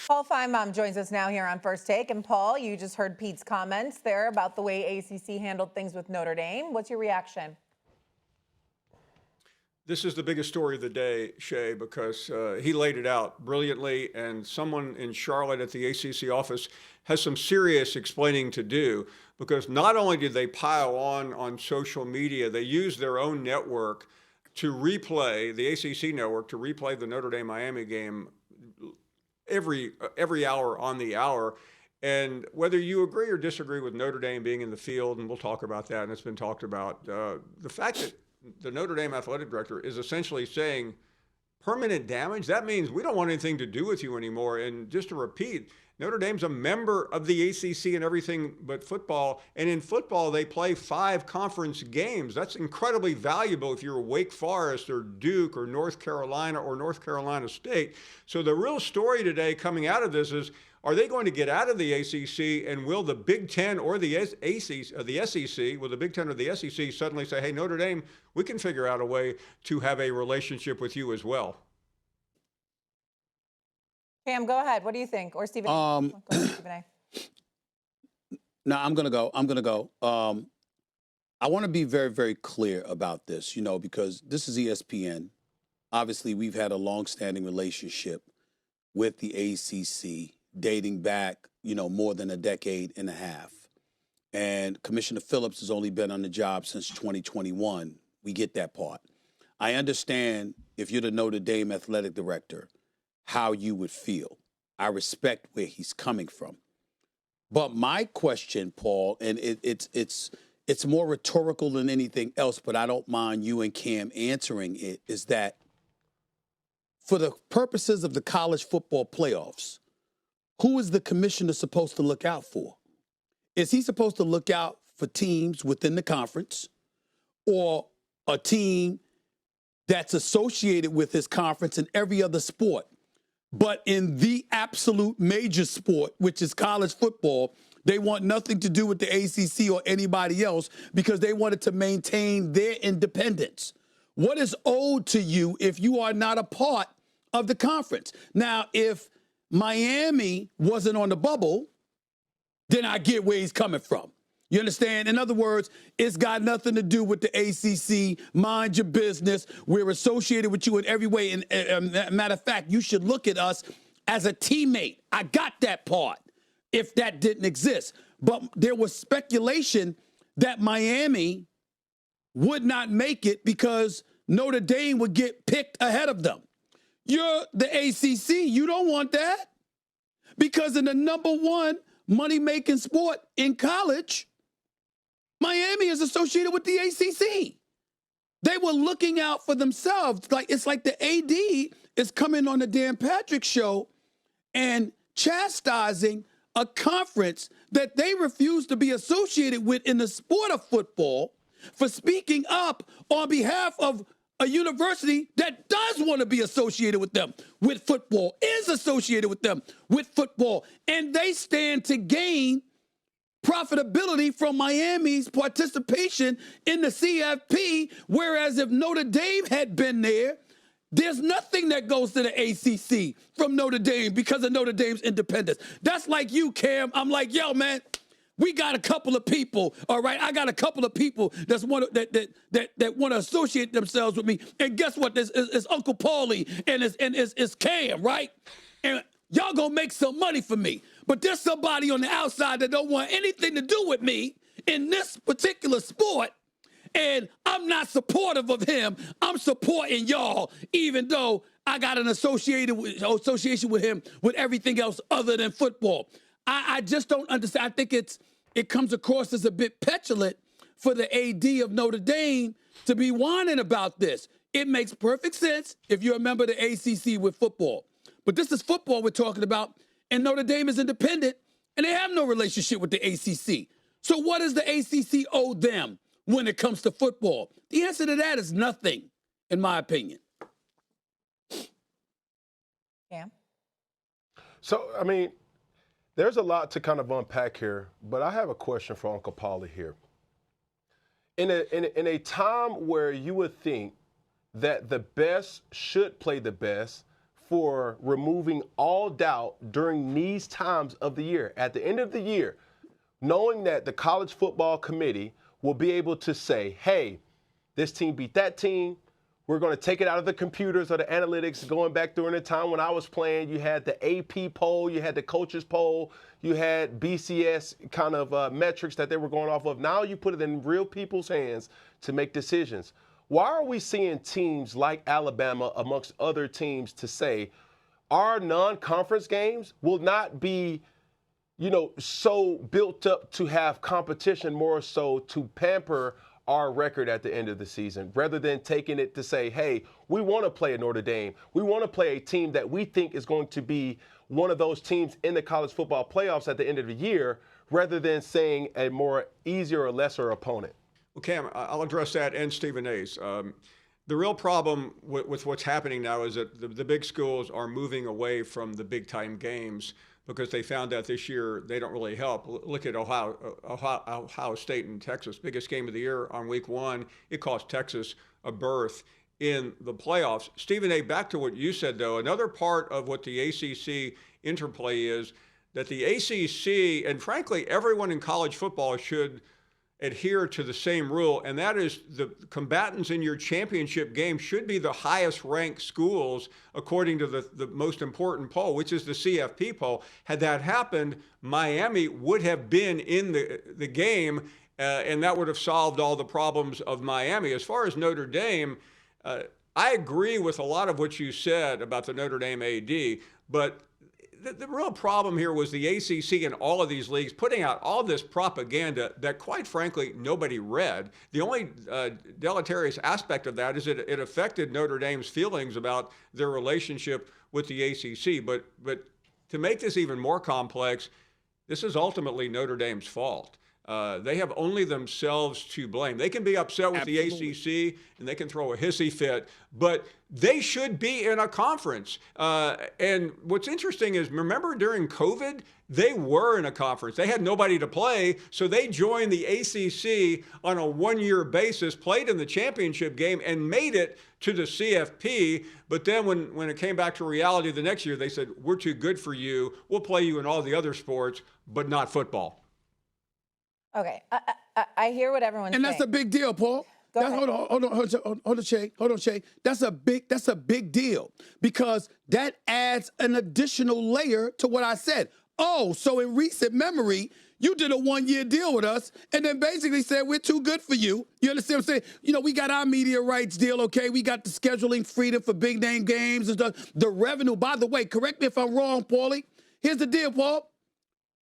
Paul Finebaum joins us now here on First Take. And Paul, you just heard Pete's comments there about the way ACC handled things with Notre Dame. What's your reaction? This is the biggest story of the day, Shae, because he laid it out brilliantly, and someone in Charlotte at the ACC office has some serious explaining to do, because not only did they pile on social media, they used their own network to replay, the ACC network, to replay the Notre Dame-Miami game every hour on the hour. And whether you agree or disagree with Notre Dame being in the field, and we'll talk about that, and it's been talked about, the fact that the Notre Dame athletic director is essentially saying permanent damage, that means we don't want anything to do with you anymore. And just to repeat, Notre Dame's a member of the ACC and everything but football. And in football, they play 5 conference games. That's incredibly valuable if you're Wake Forest or Duke or North Carolina or North Carolina State. So the real story today coming out of this is, are they going to get out of the ACC, and will the Big Ten or the SEC, will the Big Ten or the SEC suddenly say, hey, Notre Dame, we can figure out a way to have a relationship with you as well? Cam, go ahead. What do you think? Or Stephen? Go ahead, Stephen A. No, I'm going to go. I want to be very, very clear about this, because this is ESPN. Obviously, we've had a long-standing relationship with the ACC dating back, more than a decade and a half. And Commissioner Phillips has only been on the job since 2021. We get that part. I understand if you're the Notre Dame athletic director, how you would feel. I respect where he's coming from. But my question, Paul, and it's more rhetorical than anything else, but I don't mind you and Cam answering it, is that for the purposes of the college football playoffs, who is the commissioner supposed to look out for? Is he supposed to look out for teams within the conference, or a team that's associated with his conference in every other sport? But in the absolute major sport, which is college football, they want nothing to do with the ACC or anybody else because they wanted to maintain their independence. What is owed to you if you are not a part of the conference? Now, if Miami wasn't on the bubble, then I get where he's coming from. You understand? In other words, it's got nothing to do with the ACC. Mind your business. We're associated with you in every way. And matter of fact, you should look at us as a teammate. I got that part, if that didn't exist. But there was speculation that Miami would not make it because Notre Dame would get picked ahead of them. You're the ACC. You don't want that, because in the #1 money-making sport in college, Miami is associated with the ACC. They were looking out for themselves. It's like the AD is coming on the Dan Patrick show and chastising a conference that they refuse to be associated with in the sport of football for speaking up on behalf of a university that does want to be associated with them with football, is associated with them with football, and they stand to gain profitability from Miami's participation in the CFP, whereas if Notre Dame had been there, there's nothing that goes to the ACC from Notre Dame because of Notre Dame's independence. That's like you, Cam. I'm like, yo, man, we got a couple of people, all right? I got a couple of people that want to associate themselves with me. And guess what? It's Uncle Paulie and it's Cam, right? And y'all gonna make some money for me. But there's somebody on the outside that don't want anything to do with me in this particular sport, and I'm not supportive of him. I'm supporting y'all, even though I got an association with him with everything else other than football. I just don't understand. I think it comes across as a bit petulant for the AD of Notre Dame to be whining about this. It makes perfect sense if you're a member of the ACC with football. But this is football we're talking about, and Notre Dame is independent, and they have no relationship with the ACC. So what does the ACC owe them when it comes to football? The answer to that is nothing, in my opinion. Yeah. So, I mean, there's a lot to kind of unpack here, but I have a question for Uncle Paulie here. In a time where you would think that the best should play the best for removing all doubt during these times of the year. At the end of the year, knowing that the college football committee will be able to say, hey, this team beat that team. We're going to take it out of the computers or the analytics. Going back during the time when I was playing, you had the AP poll, you had the coaches poll, you had BCS kind of metrics that they were going off of. Now you put it in real people's hands to make decisions. Why are we seeing teams like Alabama, amongst other teams, to say our non-conference games will not be, so built up to have competition, more so to pamper our record at the end of the season, rather than taking it to say, hey, we want to play a Notre Dame. We want to play a team that we think is going to be one of those teams in the college football playoffs at the end of the year, rather than saying a more easier or lesser opponent. Well, Cam, I'll address that and Stephen A's. The real problem with what's happening now is that the big schools are moving away from the big-time games because they found out this year they don't really help. Look at Ohio State and Texas. Biggest game of the year on week one. It cost Texas a berth in the playoffs. Stephen A., back to what you said, though, another part of what the ACC interplay is that the ACC, and frankly, everyone in college football should adhere to the same rule, and that is the combatants in your championship game should be the highest ranked schools according to the most important poll, which is the CFP poll. Had that happened, Miami would have been in the game, and that would have solved all the problems of Miami. As far as Notre Dame, I agree with a lot of what you said about the Notre Dame AD, but the real problem here was the ACC and all of these leagues putting out all this propaganda that, quite frankly, nobody read. The only deleterious aspect of that is it affected Notre Dame's feelings about their relationship with the ACC. But to make this even more complex, this is ultimately Notre Dame's fault. They have only themselves to blame. They can be upset with the ACC and they can throw a hissy fit, but they should be in a conference. And what's interesting is, remember during COVID, they were in a conference. They had nobody to play, so they joined the ACC on a one-year basis, played in the championship game, and made it to the CFP. But then when it came back to reality the next year, they said, we're too good for you. We'll play you in all the other sports, but not football. Okay, I hear what everyone's saying. And that's a big deal, Paul. Hold on, Shae. That's a big deal, because that adds an additional layer to what I said. Oh, so in recent memory, you did a one-year deal with us and then basically said we're too good for you. You understand what I'm saying? We got our media rights deal, okay? We got the scheduling freedom for big-name games and stuff. The revenue, by the way, correct me if I'm wrong, Paulie. Here's the deal, Paul.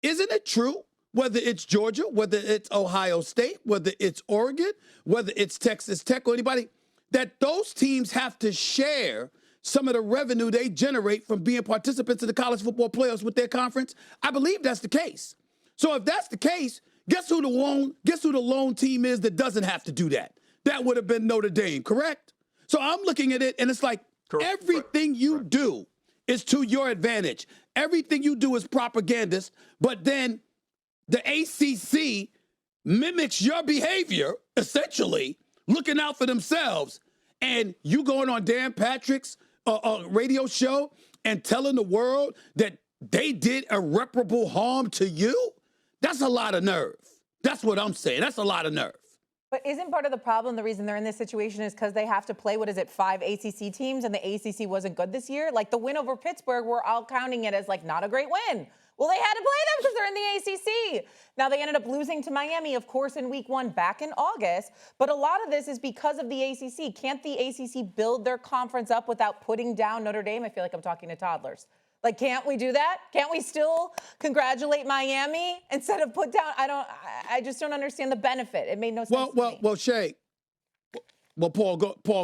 Isn't it true, whether it's Georgia, whether it's Ohio State, whether it's Oregon, whether it's Texas Tech or anybody, that those teams have to share some of the revenue they generate from being participants in the college football playoffs with their conference? I believe that's the case. So if that's the case, guess who the lone team is that doesn't have to do that? That would have been Notre Dame, correct? So I'm looking at it and it's like everything you do is to your advantage. Everything you do is propagandist, but then the ACC mimics your behavior, essentially, looking out for themselves, and you going on Dan Patrick's radio show and telling the world that they did irreparable harm to you? That's a lot of nerve. That's what I'm saying. That's a lot of nerve. But isn't part of the problem, the reason they're in this situation is because they have to play, 5 ACC teams, and the ACC wasn't good this year? Like the win over Pittsburgh, we're all counting it as like not a great win. Well, they had to play them because they're in the ACC. Now, they ended up losing to Miami, of course, in week 1 back in August. But a lot of this is because of the ACC. Can't the ACC build their conference up without putting down Notre Dame? I feel like I'm talking to toddlers. Like, can't we do that? Can't we still congratulate Miami instead of put down? I just don't understand the benefit. It made no sense to me. Well, Shae. Well, Paul,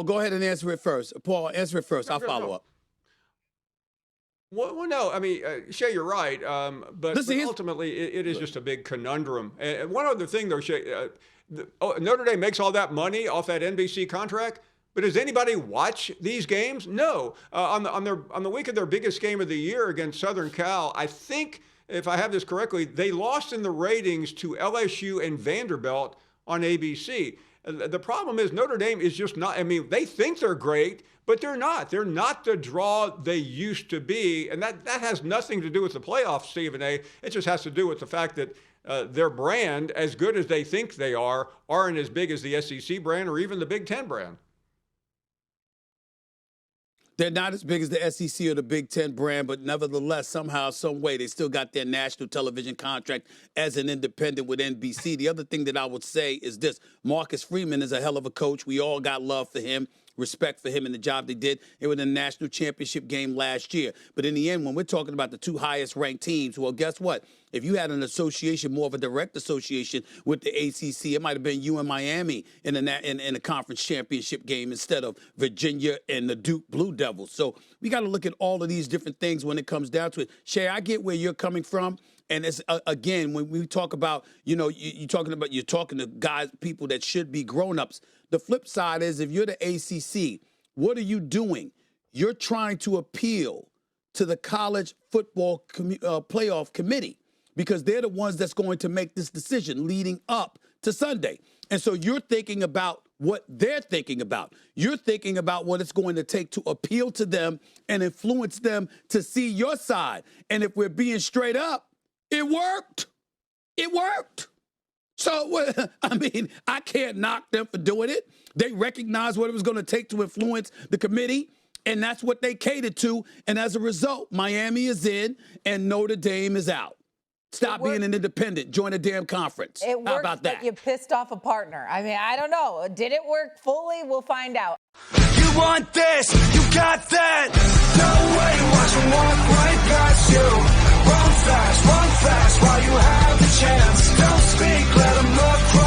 go ahead and answer it first. Paul, answer it first. I'll follow up. Well, no, I mean, Shae, you're right. But ultimately, it is just a big conundrum. And one other thing, though, Shae, Notre Dame makes all that money off that NBC contract, but does anybody watch these games? No. On the week of their biggest game of the year against Southern Cal, I think, if I have this correctly, they lost in the ratings to LSU and Vanderbilt on ABC. The problem is Notre Dame is just not. I mean, they think they're great, but they're not. They're not the draw they used to be, and that has nothing to do with the playoffs, Stephen A. It just has to do with the fact that their brand, as good as they think they are, aren't as big as the SEC brand or even the Big Ten brand. They're not as big as the SEC or the Big Ten brand, but nevertheless, somehow, some way, they still got their national television contract as an independent with NBC. The other thing that I would say is this. Marcus Freeman is a hell of a coach. We all got love for him, respect for him and the job they did. They were in the national championship game last year. But in the end, when we're talking about the two highest ranked teams, well, guess what? If you had an association, more of a direct association with the ACC, it might have been you and Miami in a conference championship game instead of Virginia and the Duke Blue Devils. So we got to look at all of these different things when it comes down to it. Shae, I get where you're coming from. And it's, again, when we talk about, you're talking to guys, people that should be grown-ups. The flip side is if you're the ACC, what are you doing? You're trying to appeal to the college football playoff committee because they're the ones that's going to make this decision leading up to Sunday. And so you're thinking about what they're thinking about. You're thinking about what it's going to take to appeal to them and influence them to see your side. And if we're being straight up, it worked. It worked. So, I mean, I can't knock them for doing it. They recognized what it was going to take to influence the committee, and that's what they catered to. And as a result, Miami is in and Notre Dame is out. Stop being an independent. Join a damn conference. It worked, How about that? but you pissed off a partner. I mean, I don't know. Did it work fully? We'll find out. You want this, you got that. No way, watch them walk right past you. Run fast while you have the chance. Don't speak, let them look.